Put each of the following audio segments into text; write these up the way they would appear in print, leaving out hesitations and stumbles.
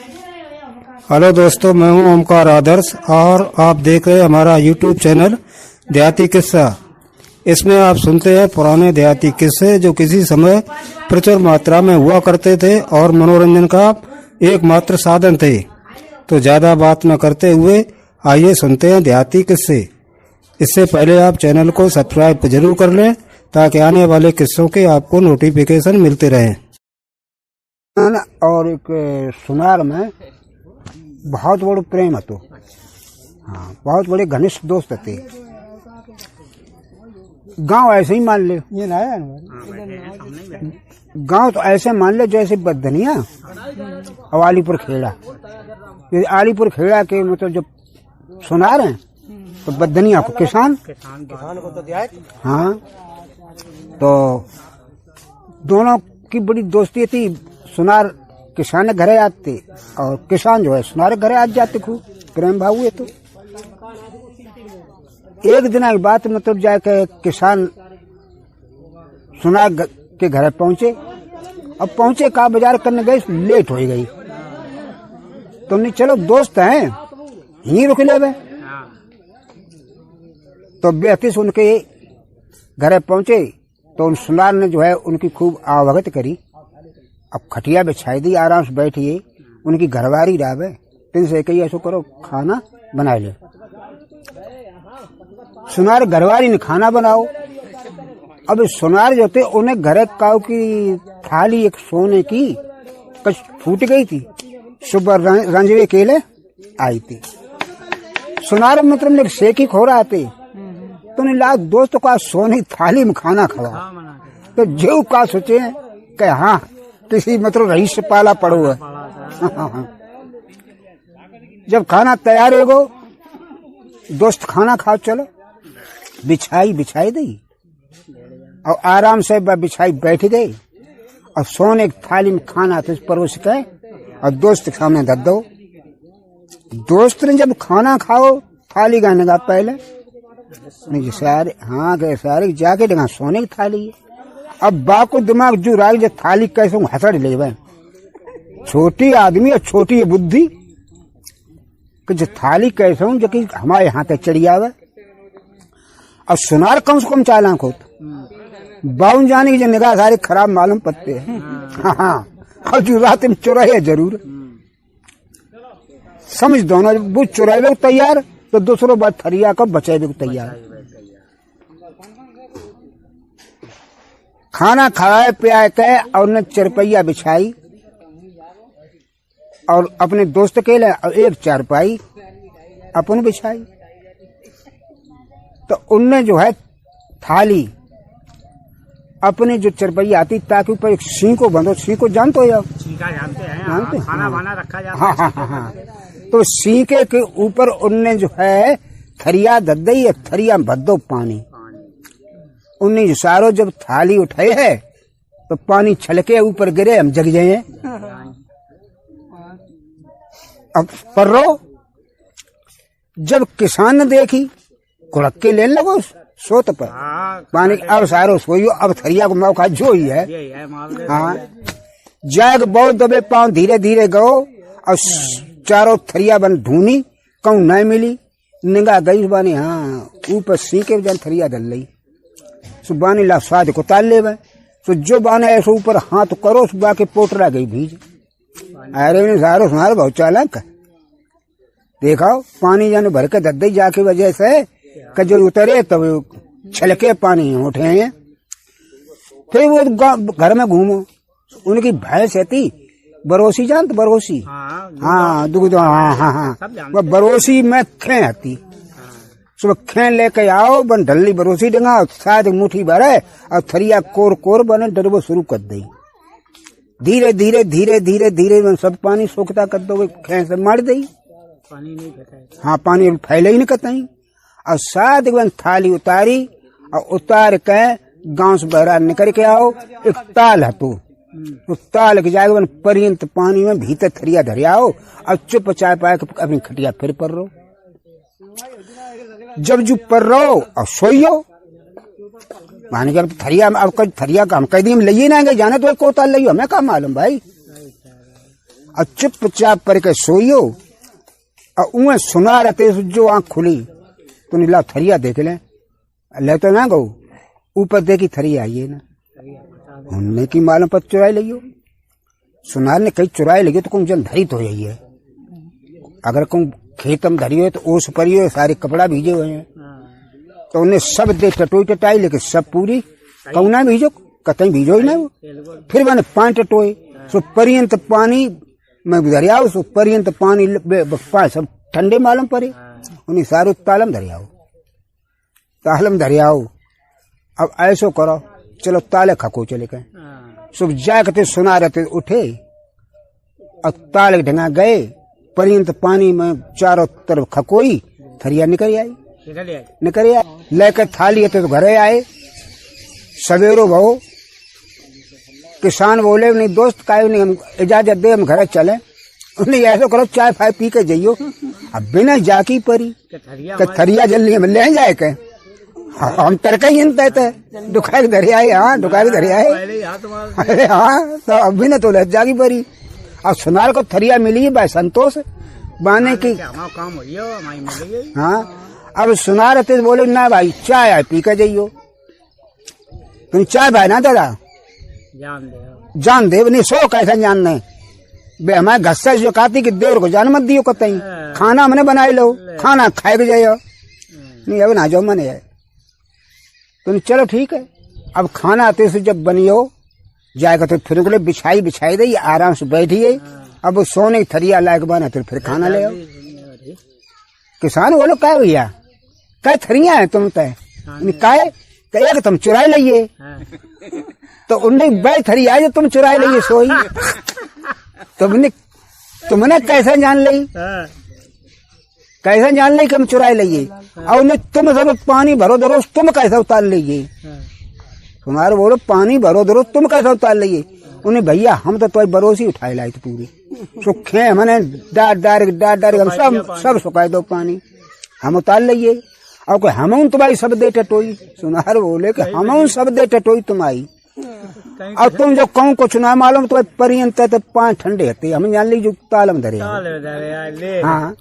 Hello दोस्तों, मैं हूं ओमकार आदर्श और आप देख रहे हैं हमारा यूट्यूब चैनल देहाती किस्सा। इसमें आप सुनते हैं पुराने देहाती किस्से जो किसी समय प्रचुर मात्रा में हुआ करते थे और मनोरंजन का एकमात्र साधन थे। तो ज्यादा बात न करते हुए आइए सुनते हैं देहाती किस्से। इससे पहले आप चैनल को सब्सक्राइब जरूर कर लें ताकि आने वाले किस्सों के आपको नोटिफिकेशन मिलते रहें। और एक सुनार में बहुत बड़ो प्रेम हतो। हाँ, बहुत बड़े घनिष्ठ दोस्त थे। गांव ऐसे ही मान ले, ये ना गांव तो ऐसे मान ले जैसे बदनिया और आलीपुर खेड़ा। ये आलीपुर खेड़ा के मतलब जो सुनार हैं तो बदनिया को किसान को तो दिया। हाँ, तो दोनों की बड़ी दोस्ती थी। सुनार किसान घरे आते और किसान जो है सुनार घरे आ जाते, खूब प्रेम भाव हुए। तो एक दिन की बात मतलब जाके किसान सुनार के घरे पहुंचे। अब पहुंचे का बाजार करने गए, लेट हो गई। तो नहीं चलो दोस्त हैं यहीं रुक ले। तो बेहती से उनके घरे पहुंचे तो उन सुनार ने जो है उनकी खूब आवभगत करी। अब खटिया बिछाई दी, आराम से बैठिए। उनकी घरवारी रावे तीन से कही ऐसो करो खाना बना ले। सुनार घरवारी ने खाना बनाओ। अब सुनार जो थे उन्हें घरे काऊ की थाली एक सोने की कुछ फूट गई थी। सुबह रंजवे केले आई थी। सुनार मतलब ने सेकी खो रहा थे तो नहीं ला दोस्त का सोने थाली में खाना खवा। तो जो का सोचे कि हाँ किसी मतलब रईस से पाला पड़ो है। जब खाना तैयार हो गो, दोस्त खाना खाओ चलो। बिछाई दी और आराम से बिछाई बैठ गई और सोने की थाली में खाना तो परोस के और दोस्त के सामने धर दो। दोस्त ने जब खाना खाओ थाली गाने का पहले सारे हाँ गए सारे जाके देखा सोने की थाली है। अब बा को दिमाग जो राग जो थाली कैसे हसड़ ले भाई। छोटी आदमी और छोटी बुद्धि कि जो थाली कैसे हूँ जो कि हमारे यहाँ तक चढ़ी आवे। और सुनार कम से कम चालाक हो बाउन जाने की जो निगाह सारे खराब मालूम पड़ते हैं। हाँ, और जो रात में चुराए जरूर समझ दोनों वो चुराए को तैयार तो दूसरों बात थरिया को बचाए को तैयार। खाना खाए पिया के और ने चरपैया बिछाई और अपने दोस्त के लिए और एक चारपाई अपन बिछाई। तो उनने जो है थाली अपने जो चरपैया आती ताकि ऊपर एक सिंह को बंधो। सिंह को जानते हो या जानते हैं? खाना बना रखा जाता है। हाँ। तो सिंह के ऊपर उनने जो है थरिया धर दी है। थरिया में भर दो पानी। उन्हें जो सारो जब थाली उठाए है तो पानी छलके ऊपर गिरे, हम जग जाए। अब पर्रो जब किसान ने देखी कुड़क के लेने लगो सोत पर पानी। अब सारो सोइयो, अब थरिया को मौका जो ही है। हाँ, जाग बहुत दबे पांव धीरे धीरे गो और चारों थरिया बन ढूंढी, कहूं नहीं मिली। निगाह गई बानी, हाँ ऊपर सीके जन थरिया डल रही। सुबानी ला स्वाद को ताल ले तो जो बाने ऐसे ऊपर हाथ करो सुबह के पोटरा गई भीज। अरे सारो सुनार बहुत चालाक देखा पानी जाने भर के दद्दई जाके वजह से कजर उतरे तब छलके पानी उठे हैं। फिर वो घर में घूमो। उनकी भैंस थी बरोसी, जानते बरोसी? हाँ दूध। हाँ वो बरोसी में खे आती। सुबह खेन लेके आओ बन ढल्ली बरोसी डंगा शायद मुट्ठी भरे और थरिया कोर कोर बने डरबो शुरू कर दी। धीरे धीरे धीरे धीरे धीरे सब पानी सोखता कर दो। खेन से मार दी पानी नहीं। हाँ, पानी फैले ही नहीं कतई। और शायद थाली उतारी और उतार के गांव से बहरा निकल के आओ। एक ताल है तो उस ताल के जाएगा पर्यंत पानी में भीतर थरिया धरे आओ और चुप चाय पाए अपनी खटिया फिर पर रहो। जब जो पर रहो और सोइयो माने जब थरिया में अब थरिया का हम कह दी ले ना गए जाने तो कोताल लियो हमें क्या मालूम भाई। और चुपचाप करके सोइयो और उन्हें सुना रहते जो आंख खुली तो नीला थरिया देख ले तो ना गो ऊपर देखी थरिया आइए ना उनने की मालूम पर चुराई लियो सुनार ने कहीं चुराई लगी तो कौन जन धरी तो यही है। अगर कौन खेत में धरी हो तो ओस परी हो सारे कपड़ा भीजे हुए हैं तो उन्हें सब दे टटोई टटाई लेकिन सब पूरी कौना भीजो कतई भीजो ही ना वो फिर मैंने पानी टटोए सो पर्यंत पानी मैं दरियाओ सो पर्यंत पानी सब ठंडे मालूम पड़े उन्हें सारे तालम दरियाओ अब ऐसो करो चलो ताले खको चले गए सुबह जाके सुना रहते उठे और ताले ढंगा गए पर्यंत पानी में चारों तरफ खकोई थरिया निकल आई लेकर थाली तो घरे आए सवेरो भाव किसान बोले नहीं दोस्त काहे नहीं हम इजाजत दे हम घर चले उन्हें ऐसा करो चाय फाय पी के जाइयो अब बिना जाकी परी थरिया जल्दी हम ले जाए के हम तरका ही थे दुखाई धरे आए हाँ दुखाई धरे आए अरे हाँ तो अभी न तो जागी परी अब सुनार को थरिया मिली भाई संतोष बाने की हाँ अब सुनार रहते बोले ना भाई चाय आए पी के जाइयो तुम चाय भाई ना दादा जान दे नहीं सो कैसा जानना बे हमारे घस्सा जो कहती कि देवर को जान मत दियो कतई खाना हमने बनाई लो खाना खाए के जाइयो नहीं अब ना जाओ मने जाए तो चलो ठीक है। अब खाना आते से जब बनियो जाएगा तो फिर बोले बिछाई दे आराम से बैठिए अब वो सोने की थरिया लायक बना तो फिर खाना ले आओ। किसान बोलो क्या भैया क्या थरिया है तुम तय कहे कि तुम चुराई लाइए तो उन्हें बैठ थरिया जो तुम चुराई लाइए सोई तुमने कैसे जान ली कि हम चुराई लाइए और उन्हें तुम सब पानी भरो दरो तुम कैसे उतार लीजिए तुम्हारे बोलो पानी भरो दरो तुम कैसे उतार लीजिए उन्हें भैया हम तो तुम्हारी बरोसी उठाए लाई थी पूरी सुखे हमने डार हम सब सुखाए दो पानी हम उतार लीजिए और कोई हम तुम्हारी सब दे टटोई सुनार बोले कि हम सब दे टटोई तुम्हारी और तुम जो कहूँ कुछ ना मालूम तो पर्यंत तो पांच ठंडे होते हम जान ली जो तालम धरे हाँ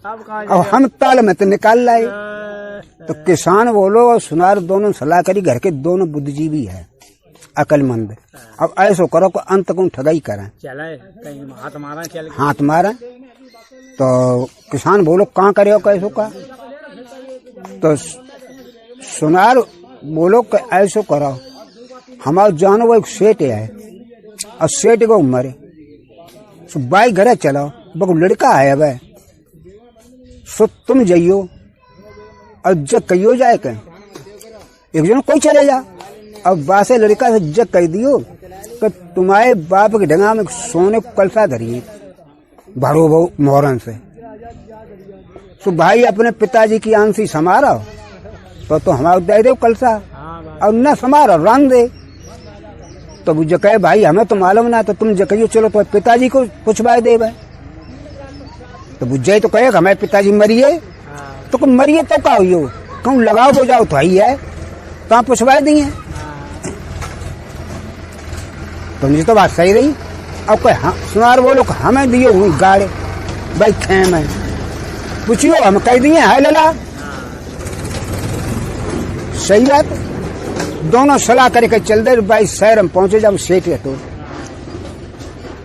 और हम ताल में तो निकाल लाए तो किसान बोलो और सुनार दोनों सलाह करी घर के दोनों बुद्धिजीवी है अकलमंद अब ऐसो करो को अंत को ठगाई करें हाथ मारा तो किसान बोलो कहाँ करे हो कैसो का तो सुनार बोलो ऐसो करो हमारा जानो वो एक सेठ है और सेठ को उम्र है सो बाई घर चलाओ बको लड़का है अब सो तुम जाइयो और जग कहियो जाए के एक जन कोई चले जा अब बासे लड़का से जग कह दियो कि तुम्हारे बाप के ढंगा में सोने को कलसा धरिए भरो बहु मोहरन से सो भाई अपने पिताजी की आंसी समारो तो हमारा दे दे कलसा और न समारो रंग दे तो वो कहे भाई हमें तो मालूम ना तो तुम कहियो चलो तो पिताजी को पुछवाए दे तो बुझे तो कहे हमारे पिताजी मरिए तो मरिए तो क्या हुई कहूँ लगाओ हो जाओ तो ही है कहाँ पुछवाए दिए तो मुझे तो बात सही रही अब कोई सुनार बोलो हमें दिए हुई गाड़े भाई खेम है पूछियो हम कह दिए है लला सही बात दोनों सलाह करके चल दे भाई शहर में पहुंचे जब सेठ है तो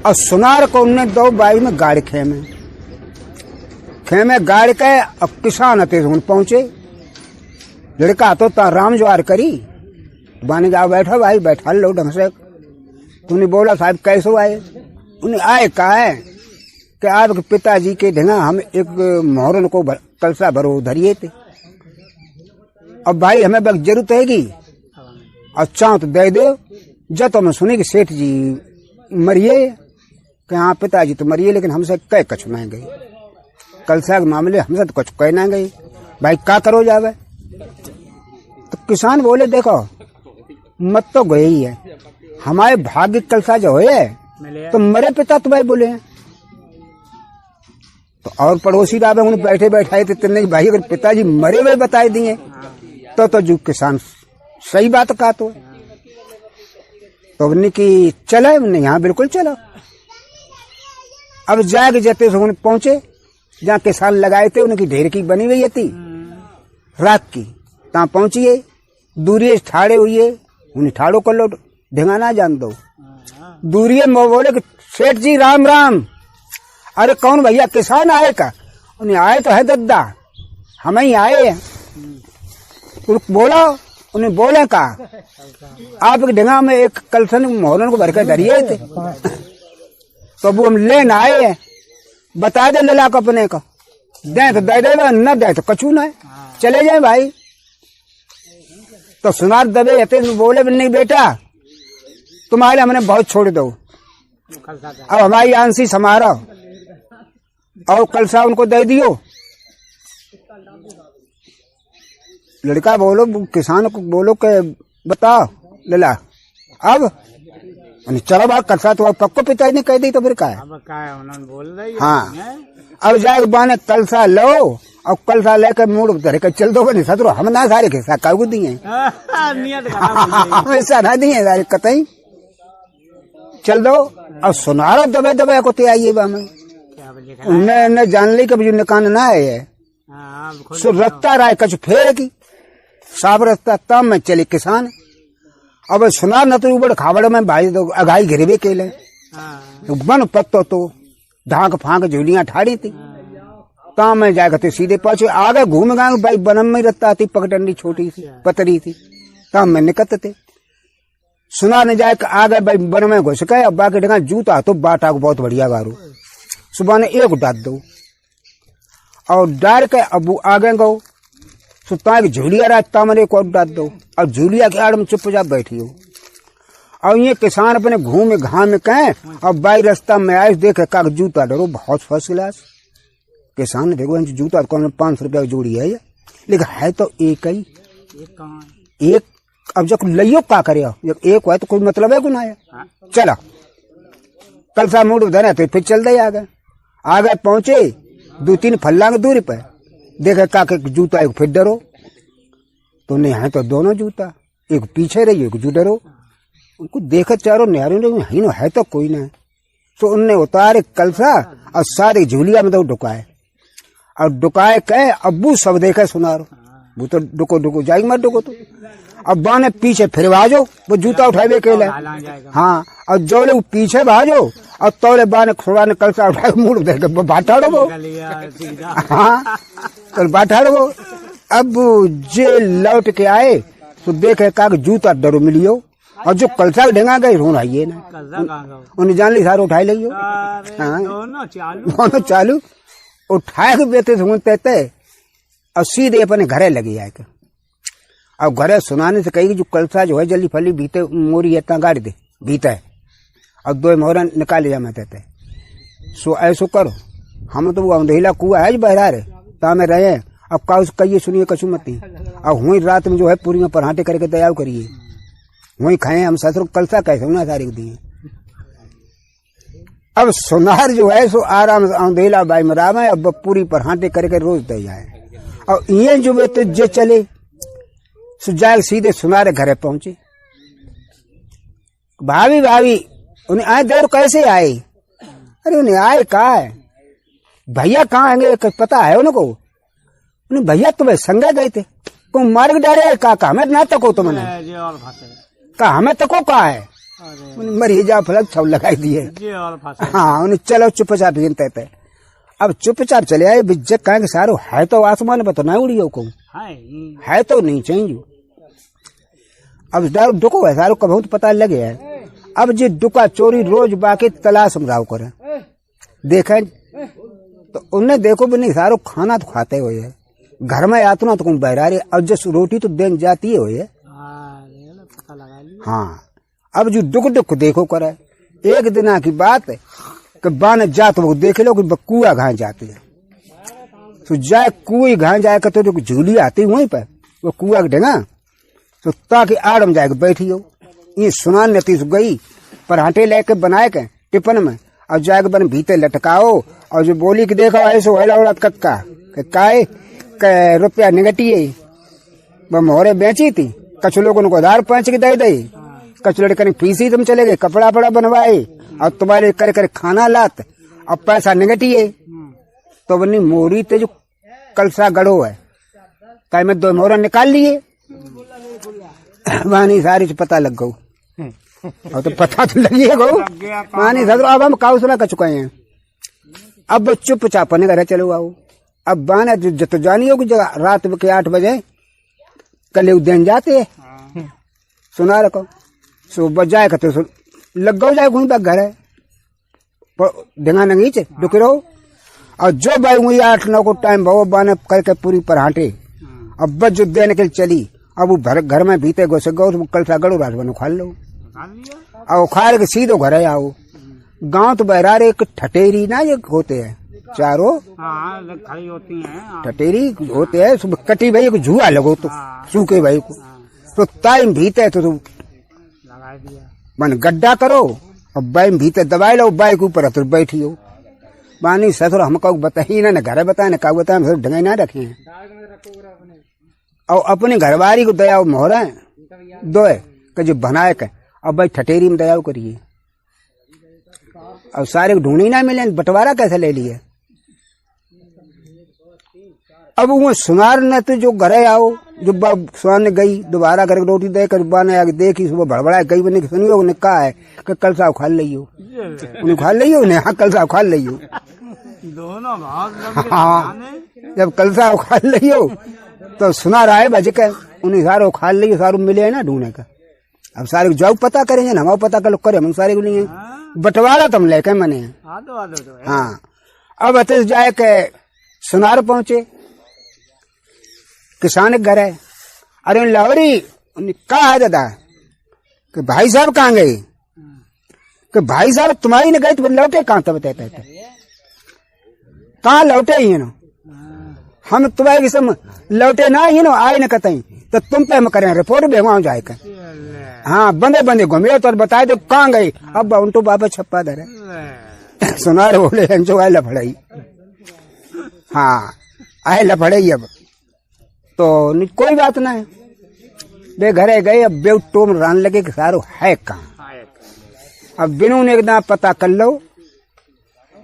और सुनार को उनने दो बाई में गाड़ खेमे गाड़ के अब किसान आते पहुंचे लड़का तो राम ज्वार करी बाने जाओ बैठो भाई बैठा लो ढंग से तूने बोला साहब कैसो आए उन्हें आए कहा है कि आपके पिताजी के ढंगा हम एक मोहरन को कलसा भरो धरिए थे अब भाई हमें बस जरूरत हैगी अच्छा तो दे दो जब तो मैं सुनी कि सेठ जी मरिए कि हाँ पिताजी तो मरिए लेकिन हमसे कह कछ नहीं गई कलसा के मामले हमसे तो कुछ कह ना गई भाई क्या करो जावे तो किसान बोले देखो मत तो गए ही है हमारे भाग्य कलसा जो है तो मरे पिता तो भाई बोले हैं तो और पड़ोसी रावे उन्हें बैठे बैठाए थे तेने भाई अगर पिताजी मरे हुए बताए दिए तो जो किसान सही बात कहा तो उन्हें की चले यहाँ बिल्कुल चलो अब जाके जते से उन्हें पहुंचे जहाँ किसान लगाए थे, उनकी ढेर की बनी हुई थी रात की। तहाँ पहुंचिए, दूरिये ठाड़े हुई, उन्हें ठाड़ो कर लो, ढेंगा ना जान दो। दूरिये में बोले कि सेठ जी राम राम। अरे कौन भैया, किसान आए का? उन्हें आए तो है दद्दा, हम ही आए हैं। बोला, उन्हें बोले का आपके ढेंगा में एक कलसन मोहरन को भर के धरिए थे, तो वो हम लेन आए हैं, बता दे लला को अपने को, दे तो दे दे, न दे तो कछू न, चले जाए भाई। तो सुनार दबे हते बोले नहीं बेटा, तुम्हारे हमने बहुत छोड़ दो, अब हमारी आंसी समारो और कलसा उनको दे दियो। लड़का बोलो, किसान को बोलो के बताओ लला, अब चलो बात कलसा तो पक्को पिताजी ने कह दी, तो फिर क्या है, उन्होंने बोल रही। हाँ, अब जाए बाने कलसा लो और कलसा लेकर मूड धरे कर चल दो, नहीं सतरो हम ना सारे खिस्सा कागू दिए ऐसा ना दिए सारे कतई, चल दो। और सुनारो दबे दबे को ते आइए उन्हें जान ली कि निकान ना है, सो रफ्ता राय कछ फेर की साफ रास्ता, तब में चले किसान। अब सुनार न तो बड़ खावड़ में भाई तो अगाई घिरवे के ले बन पत्तो तो ढाक फांक झूलियां ठाड़ी थी, तब में जाकर सीधे पहुंचे, आगे घूम गए भाई, बनम में रहता थी, पगडंडी छोटी सी पतरी थी, तब में निकलते थे। सुना न जाए आगे भाई बन में घुस गए, अब बाकी ढंगा जूता तो बाटा को बहुत बढ़िया गारू, सुबह ने एक डाल दो और डाल के अब आगे गो सुता झूलिया रास्ता में एक और डाल दो, और झूलिया के आड़ में चुपचाप बैठी हो। और ये किसान अपने घूमे घाम कहे, और बाई रास्ता में आए देखे का जूता डरो बहुत फर्स्ट क्लास। किसान ने देखो जूता कौन 500 रुपया की जोड़ी है, लेकिन है तो एक ही एक। अब जब लियो का करे, जब एक है तो कोई मतलब है गुना है। चला कल सा मूड उधर है, तो फिर चल दे आगे पहुंचे 2-3 फल्लांग दूरी पर देखे का जूता एक फिर डरो, तो नहीं है तो दोनों जूता, एक पीछे रही एक जू डरो। उनको देखा चारों निहारों है तो कोई ना, तो उनने उतारे कलसा और सारे झूलिया में तो डुकाए, और डुकाए कहे अब्बू सब देखे सुनारो, वो तो डुको डुको जाएगी मत डुको, तो अब बाने पीछे फिर भाजो, वो जूता उठाए के लिए। हाँ, और जोले वो पीछे भाजो और तोले बाने खुड़ा ने कलसा उठाए मुड़ देखे बाटाड़ो वो। हाँ, कल बाटाड़ो। अब जे लौट के आए तो देखे का जूता डरो मिलियो, और जो कलसा ढंगा गए रोन आइए ना, उन्हें जान ली सारे उठाए लियो। दोनों चालू उठाए के बेते सुनते और सीधे अपने घरे लगी आए। अब घरे सुनाने से कही जो कलसा जो है जल्दी फली बीते मोरी इतना गाड़ दे बीते, और 2 मोहरा निकाले जा मैं सो ऐसो करो, हम तो अंधेला कुआ है बहरा रे ता में रहे। अब का कहिए सुनिए कछु मत नहीं, अब हुई रात में जो है पूरी में पराठे करके तैयार करिए, वही खाए हम ससुर कलसा कैसे ना सारी दिए। अब सुनार जो है सो आराम अंधेला बाई मराम है, अब पूरी पराठे करके रोज दे जाए। और ये जो वे तो जे चले सुजाए सीधे सुनारे घरे पहुंचे, भाभी भाभी उन्हें आए देर कैसे आए? अरे उन्हें आए कहा है, भैया कहाँ आएंगे पता है उनको? उन्हें भैया तुम्हें संगे गए थे, तुम मार्ग डारे का हमें ना तको, तुमने कहा हमें तको कहा है, मरी जा फलक छव लगाई दिए। हाँ, उन्हें चलो चुपचाप गिनते थे। अब चुपचाप चले आए, बिज्जत कहेंगे सारो है तो आसमान पर तो ना उड़ियो को है तो नहीं चाहिए। अब डुको है सारो कब पता लगे है। अब जे डुका चोरी रोज बाकी तलाश समझाओ करे देखे, तो उन्हें देखो भी नहीं सारो खाना तो खाते हुए है, घर में आतो ना तो कौन बहरा रहे, अब जस रोटी तो देन जाती है। हाँ, अब जो दुख दुख देखो करे, एक दिन की बात है कि बान जात वो देख लो कि कुआ घास जाती है, तो जाए कुएं घास जाए कर तो झूली आती वहीं पर वो कुआ ढंगा, तो ताकि आड़म जाके बैठी हो। ये सुनान नती गई पराठे लेके बनाए के टिफिन में, और जाके बन भीतर लटकाओ, और जो बोली कि देखो ऐसे होला उड़ा कक्का काय रुपया निगटी है, वो मोहरे बेची थी, कछ लोगों को आधार 5 के दे दे, कछ लड़के ने फीसी तुम चले गए कपड़ा पड़ा बनवाए, और तुम्हारे कर खाना लात, अब पैसा निगटिए तो बनी मोरी ते जो कलसा गड़ो है कहीं में 2 मोहरा निकाल लिए मानी सारी से पता लग गो और तो पता तो लगी है गो मानी सदरो अब हम काउंसला कर चुके हैं अब चुपचाप अपने घर चलो आओ अब बाने जो जानी हो कि जगह रात के 8 बजे कल उद्यान जाते है सुना रखो सुबह जाए तो लग गो जाए घूम घर है ढंगा नंगीच डुके रहो और जो भाई वही 8-9 को टाइम भाव बाने करके पूरी पर हाटे अब बस जो देने के लिए चली अब वो घर में भीते घुस गो तो कल सा गड़ो रात बनो खा लो और खाल के सीधो घर आओ गांव तो बहरा रे एक ठटेरी ना ये होते हैं चारों खड़ी होती हैं ठटेरी होते हैं सुबह कटी भाई को झुआ लगो तो सूखे भाई को तो टाइम भीते तो लगा दिया मन गड्ढा करो और बाई भीतर दबाई लो बाई के ऊपर तो बैठी हो मानी ससुर हमको बताई ना घर बताए ना का बताए हम ढंगाई ना रखे हैं और अपने घरवारी को दया मोहरा दो है जो बनाए के अब भाई ठटेरी में दया करिए अब सारे को ढूंढी ना मिले बंटवारा कैसे ले लिए अब वो सुनार ने तो जो घरे आओ जो सुनार ने गई दोबारा घर रोटी दे कर बाने आगे देखी सुबह भड़बड़ा गई बने सुनियो ने कहा है कि कल साहब खा लियो उन्हें खा लियो ने हाँ कल साहब खा लियो दोनों भाग हाँ जब कल साहब खा लियो तो सुनार आए बज के उन्हें सारो खा लियो सारो मिले है ना ढूंढने का अब सारे को जाओ पता करेंगे ना हमारा पता कर करे हम सारे को नहीं है बंटवारा तुम लेके मने हाँ अब अतिश जाए के सुनार पहुंचे किसान घर है अरे लाहौरी कहा है दादा कि भाई साहब कहाँ गए कि भाई साहब तुम्हारी ने गए तो लौटे कहाँ तब बताते थे कहाँ लौटे ही ना हम तुम्हारे किस्म लौटे ना ही ना आए न कतई तो तुम पे हम करें रिपोर्ट भेजवा जाएगा हाँ बंदे बंदे घूमे तो बताए तो कहाँ गए अब उन्टो बाबा छप्पा धरे सुनार बोले जो आए लफड़ाई हाँ आए लफड़ाई अब तो कोई बात ना है बे घरे गए अब बे टोम रान लगे कि सारो है कहाँ अब बिनू ने एकदम पता कर लो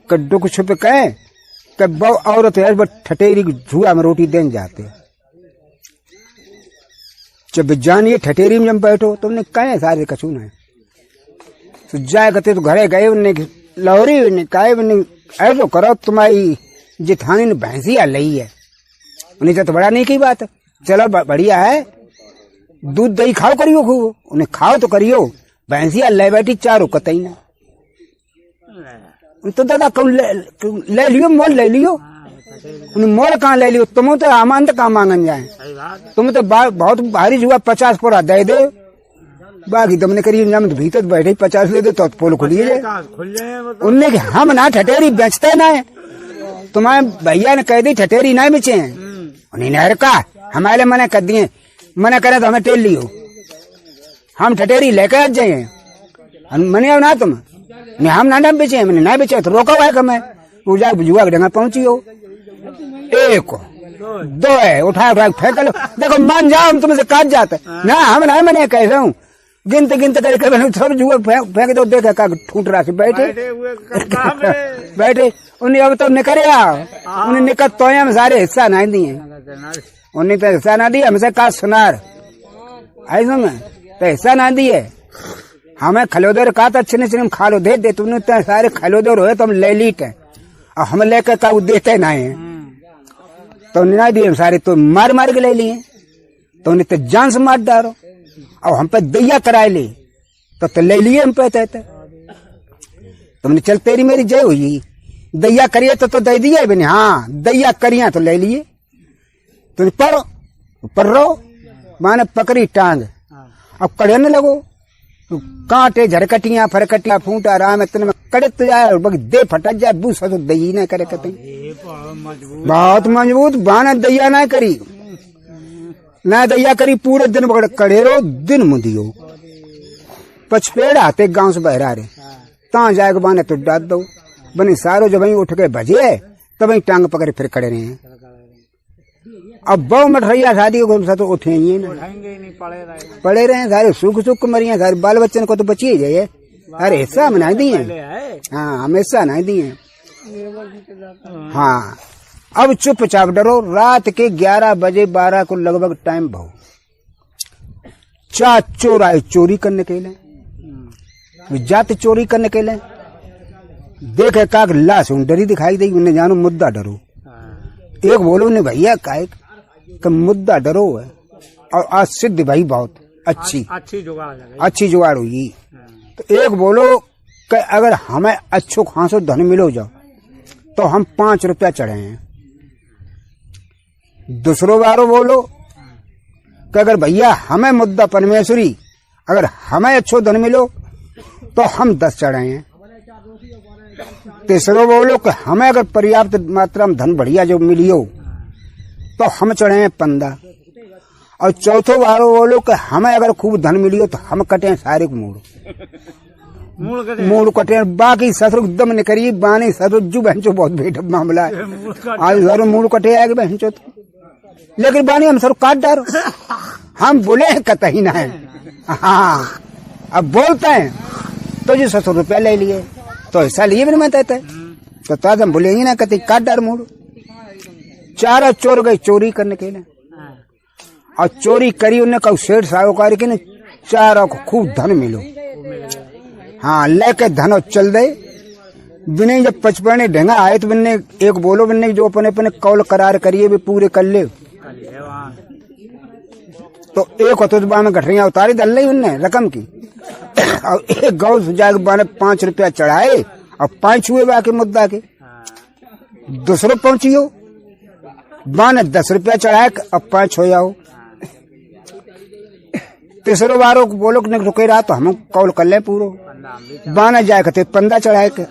कि दुख छुप कहे कि बहु औरत है बस ठटेरी की झुआ में रोटी देने जाते जब जानिए ठटेरी में जब बैठो तुमने कहे सारे कछू ना तो जाए कहते तो घरे गए उन्हें लाहौरी ने कहे ऐसो करो तुम्हारी जिठानी ने भैंसिया लई है उन्हें तो बड़ा नहीं की बात चलो बढ़िया है दूध दही खाओ करियो खूब उन्हें खाओ तो करियो भैंसिया ले बैठी चारों कतई ना तो दादा कौन ले लियो मोल ले लियो उन्हें मोल कहाँ ले लियो तुम तो आमान तो कहाँ मांगन जाए तुम तो बहुत भारी जुआ 50 पूरा दे दे बाकी तुमने करिए तो भीतर बैठे 50 ले दे तो पोल खुलिए उनने हम ना ठटेरी बेचते ना है तुम्हारे भैया ने कह दी ठटेरी ना बेचे हैं उन्हें नहर का हमारे मना कर दिए मना करे तो हमें टेल लियो हम ठटेरी लेकर आ जाए मने ना तुम नहीं हम ना बेचे मैंने ना बेचे तो रोका हुआ है मैं पूजा जुआ के डंगा पहुंची हो एक दो है उठा फेंक लो देखो मान जाओ हम तुमसे काट जाते ना हम ना मैंने कैसे हूँ गिनते गिनते करके सब जुआ फेंक दो देखा का ठूट रहा से बैठे बैठे उन्हें अब तो निकले उन्हें निकल तो हम सारे हिस्सा ना दिए उन्हें तो हिस्सा ना दिया हमसे का सुनार ऐसा में तो हिस्सा ना दिए हमें खलोदर कहा था अच्छे हम खा लो दे तुमने तो सारे खलोदर हो तो हम ले लीटे और हम लेकर का देते ना है तो उन्हें ना दिए सारे तो मार मार के ले लिए तो उन्हें तो जान से मार डालो और हम पे दैया कराए ली तो ले लिए हम पे तुमने चल तेरी मेरी जय हुई दैया करिए तो दे दिए बने हाँ दैया करिए तो ले लिए तुम पर रहो माने पकड़ी टांग अब कड़े न लगो कांटे झरकटियां फरकटियां फूटा राम इतने में कड़त जाए दे फटक जाए बूसा तो दही ना करे कहते बहुत मजबूत बाना दैया ना करी ना दैया करी पूरे दिन पकड़ कड़े रहो दिन मुदियो पचपेड़ आते गांव से बहरा रे ता जाएगा बाने तो डाल दो बने सारो जब वही उठ के भजे तब वही टांग पकड़े फिर खड़े रहे अब बहु मठैया शादी को तो उठेंगे पड़े रहे सारे सुख सुख मरिए सारे बाल बच्चन को तो बचिए जाइए अरे हिस्सा हम नहीं दिए हाँ हम हिस्सा नहीं दिए हाँ, अब चुपचाप डरो। रात के 11 बजे 12 को लगभग टाइम बहु 4 चोर आए चोरी करने के लिए, जाते चोरी करने के लिए। देखे काक लाश डरी दिखाई दी, उन्हें जानो मुद्दा डरो। एक बोलो ने भैया काहे कि मुद्दा डरो है, और आज सिद्ध भाई बहुत अच्छी जुगाड़ हुई। तो एक बोलो कि अगर हमें अच्छो खासो धन मिलो जाओ तो हम 5 रुपया चढ़े हैं। दूसरो बारो बोलो कि अगर भैया हमें मुद्दा परमेश्वरी अगर हमें अच्छो धन मिलो तो हम 10 चढ़े हैं। तीसरो बोलो कि हमें अगर पर्याप्त मात्रा में धन बढ़िया जो मिलियो तो हम चढ़े हैं 15। और चौथो बारो बोलो कि हमें अगर खूब धन मिलियो तो हम कटे हैं सारे मूड कटे। बाकी ससुर दम न करिए, बानी ससुर जू बहनचो बहुत भेट मामला है। आज सर मूड कटे आएगा बहनचो, लेकिन बानी हम सर काट डारो, हम बोले कतई ना है। हाँ, अब बोलते हैं तो जी 700 रुपया ले लिए तो ऐसा लिए भी नहीं कहते, तो ताज हम बोलेंगे ना कतई काट डार मूड। 4 चोर गए चोरी करने के लिए, और चोरी करी उन्हें कहा सेठ साहूकार की न 4 को खूब धन मिलो। हाँ, लेके धन और चल दे। बिने जब 55 ढंगा आए तो बिन्ने एक बोलो बिन्ने जो अपने अपने कौल करार करिए भी पूरे कर ले। तो एक अतुबा में गठरियां उतारी दल ली उनने रकम की, और एक गौ सुजा के बाने 5 रुपया चढ़ाए और 5 हुए बाकी मुद्दा के। दूसरो पहुंचियो बाने 10 रुपया चढ़ाए अब 5 हो जाओ। तीसरो बारो को बोलो कि रुके रहा तो हम कौल कर ले पूरो, बाना जाए कहते 15 चढ़ाए के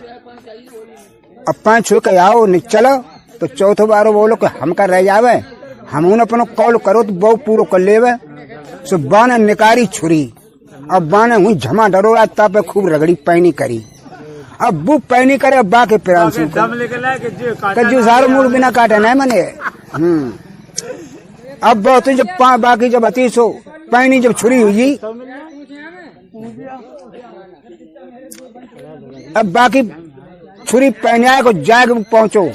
अब 5 हो के आओ नहीं चलो। तो चौथो बारो बोलो कि हम का रह जावे, हम उन अपनो कौल करो तो बहु पूरो कर लेवे। सो बाने निकारी छुरी, अब बाने हुई झमा डरोड़ा तापे खूब रगड़ी पैनी करी। अब वो पैनी करे अब बाके पिरान से कज्जू सारो मूड बिना काटे नहीं मने। अब बहुत जब बाकी जब 30 पैनी जब छुरी हुई, अब बाकी छुरी पहनाए को जाग पहुंचो।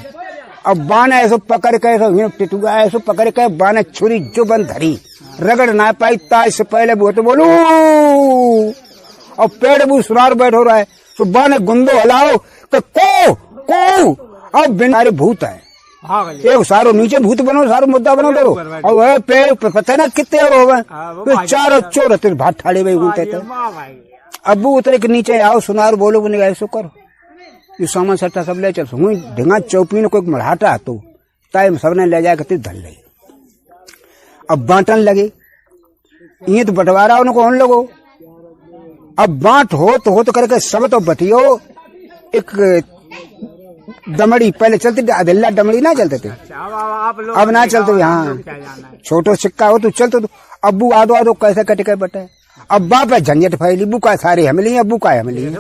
अब बाना ऐसो पकड़ के ऐसो टिटुआ ऐसो पकड़ के बाना छुरी जो बंद धरी रगड़ ना पाई ताज से पहले वो तो बोलू, और पेड़ भी सुरार बैठ हो रहा है। तो बाने गुंदो हलाओ को अब बिना भूत है एक सारो नीचे भूत बनो सारो मुद्दा बनो दो, और वह पेड़ पता ना कितने हो गए। तो 4 चोर तेरे भात ठाड़े भाई घूमते थे। अबू उतरे के नीचे आओ सुनार बोलो बने ऐसो करो ये सामान सट्टा सब ले चल हूँ ढिंगा चौपी ने कोई मढ़ाटा तो ताई सबने ले जाए कहते धल ले। अब बांटन लगे ये तो बंटवारा उनको उन लोगो। अब बांट हो तो करके सब तो बटियो। एक दमड़ी पहले चलती अदल्ला दमड़ी ना चलते थे, अब ना चलते। हाँ, छोटो सिक्का हो तो चलते तो अब्बू आदो आदो कैसे कट के बटे। अब बाप झंझट फैली बुका सारे हमली है, अब्बू का हमली है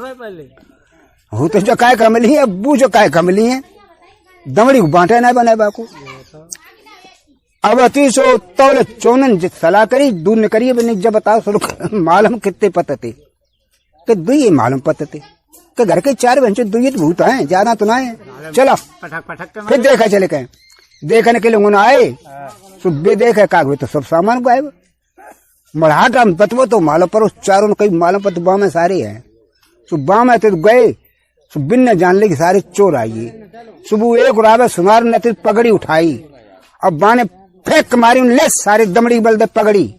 हो तो जो काय कमली है, अब्बू जो काय कमली है दमड़ी को बांटे ना बने बाको। अब 30 तौल चौनन सलाह करी दूर न करिए बने जब बताओ सो मालूम कितने पते थे कि दुई मालूम पते थे कि घर के 4 बच्चे दुई तो भूत है ज्यादा तो ना है। चलो फिर देखा चले कहे देखने के लिए आए सुबह देखे कागवे तो सब सामान गायब। मढ़ाट हम बतवो तो मालूम पर उस चारों कई मालूम पर बाह में सारे हैं। सुबह में तो गए सुबिन ने जान ली कि सारे चोर आइए। सुबह एक रावे सुनार ने पगड़ी उठाई अब बाने फेंक मारी ले सारे दमड़ी बल दे पगड़ी।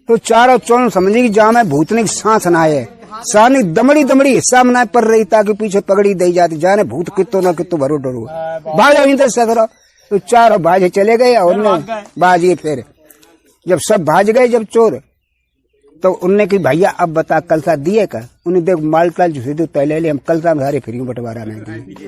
तो चारों चोर समझी कि जा में भूतने की सांस ना आए सानी दमड़ी दमड़ी हिस्सा में पड़ रही ताकि पीछे पगड़ी दे जाती जाने भूत कितो ना कितो भरो डरो भाजो इंद्र से। तो चारों भाजे चले गए और बाजिए। फिर जब सब भाज गए जब चोर तो उनने की भैया अब बता कलसा दिए का उन्हें देख माल टाल जो तय ले हम कलसा में सारे फ्री बंटवारा नहीं दिए।